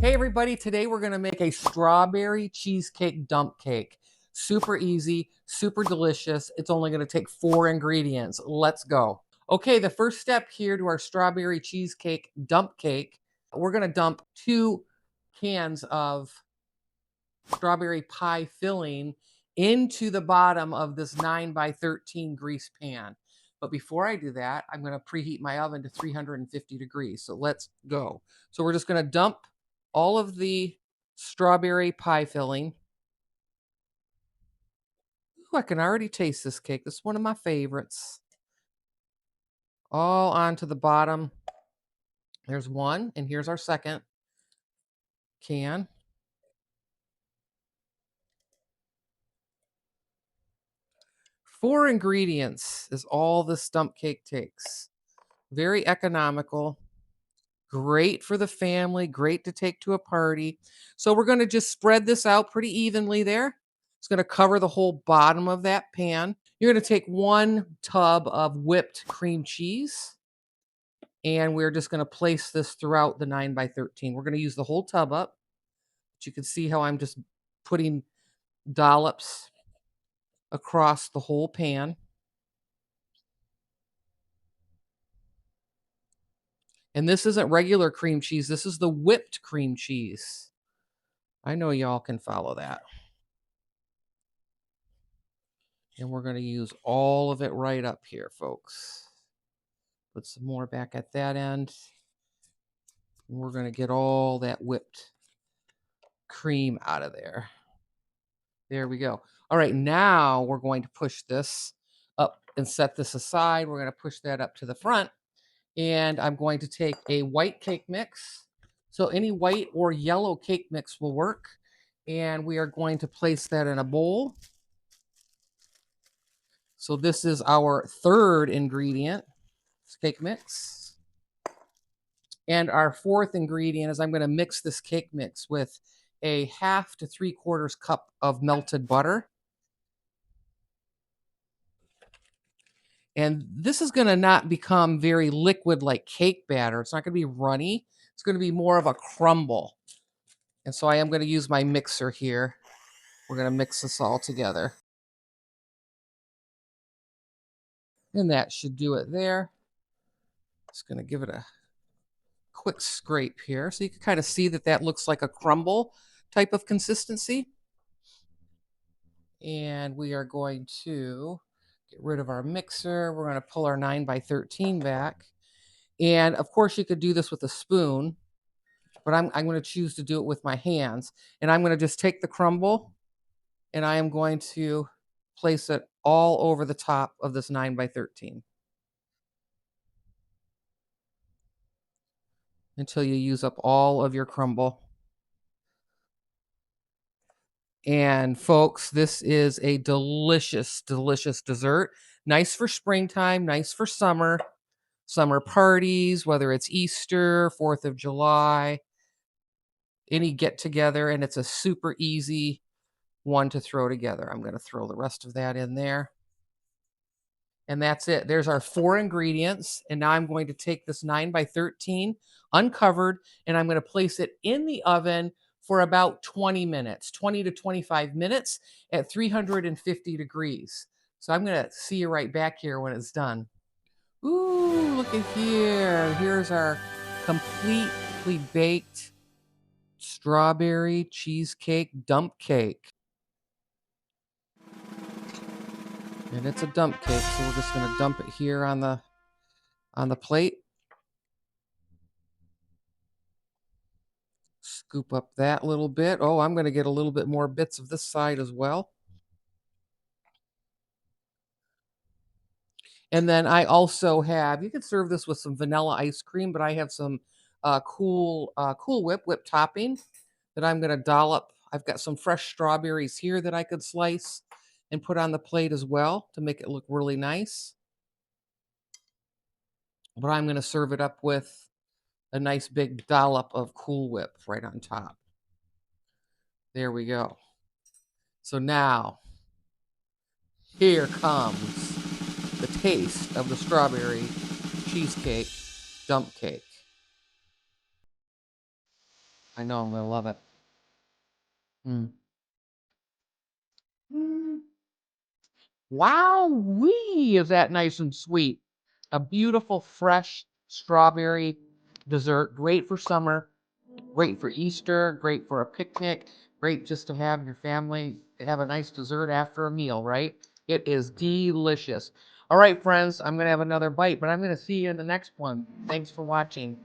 Hey everybody, today we're gonna make a strawberry cheesecake dump cake. Super easy, super delicious. It's only gonna take 4 ingredients. Let's go. Okay, the first step here to our strawberry cheesecake dump cake, we're gonna dump 2 cans of strawberry pie filling into the bottom of this 9 by 13 grease pan. But before I do that, I'm gonna preheat my oven to 350 degrees. So let's go. So we're just gonna dump all of the strawberry pie filling. Ooh, I can already taste this cake. This is one of my favorites. All onto the bottom. There's one, and here's our second can. Four ingredients is all this dump cake takes. Very economical. Great for the family, great to take to a party. So we're going to just spread this out pretty evenly there. It's going to cover the whole bottom of that pan. You're going to take 1 tub of whipped cream cheese, and we're just going to place this throughout the 9 by 13. We're going to use the whole tub up. But you can see how I'm just putting dollops across the whole pan. And this isn't regular cream cheese. This is the whipped cream cheese. I know y'all can follow that. And we're going to use all of it right up here, folks. Put some more back at that end. And we're going to get all that whipped cream out of there. There we go. All right, now we're going to push this up and set this aside. We're going to push that up to the front. And I'm going to take a white cake mix. So any white or yellow cake mix will work. And we are going to place that in a bowl. So this is our third ingredient, cake mix. And our fourth ingredient is I'm going to mix this cake mix with a 1/2 to 3/4 cup of melted butter. And this is going to not become very liquid like cake batter. It's not going to be runny. It's going to be more of a crumble. And so I am going to use my mixer here. We're going to mix this all together. And that should do it there. Just going to give it a quick scrape here. So you can kind of see that that looks like a crumble type of consistency. And we are going to get rid of our mixer. We're going to pull our 9 by 13 back. And of course you could do this with a spoon, but I'm going to choose to do it with my hands. And I'm going to just take the crumble and I am going to place it all over the top of this 9 by 13 until you use up all of your crumble. And folks, this is a delicious, delicious dessert. Nice for springtime, nice for summer parties, whether it's Easter, 4th of July, any get together, and it's a super easy one to throw together. I'm going to throw the rest of that in there. And that's it. There's our 4 ingredients. And now I'm going to take this 9 by 13 uncovered, and I'm going to place it in the oven for about 20 minutes, 20 to 25 minutes at 350 degrees. So I'm going to see you right back here when it's done. Ooh, look at here. Here's our completely baked strawberry cheesecake dump cake. And it's a dump cake, so we're just going to dump it here on the plate. Scoop up that little bit. Oh, I'm going to get a little bit more bits of this side as well. And then I also have, you can serve this with some vanilla ice cream, but I have some Cool Whip topping that I'm going to dollop. I've got some fresh strawberries here that I could slice and put on the plate as well to make it look really nice. But I'm going to serve it up with a nice big dollop of Cool Whip right on top. There we go. So now, here comes the taste of the strawberry cheesecake dump cake. I know I'm gonna love it. Mm. Mm. Wow-wee, is that nice and sweet. A beautiful, fresh strawberry dessert. Great for summer, great for Easter, great for a picnic, great just to have your family have a nice dessert after a meal, right? It is delicious. All right, friends, I'm going to have another bite, but I'm going to see you in the next one. Thanks for watching.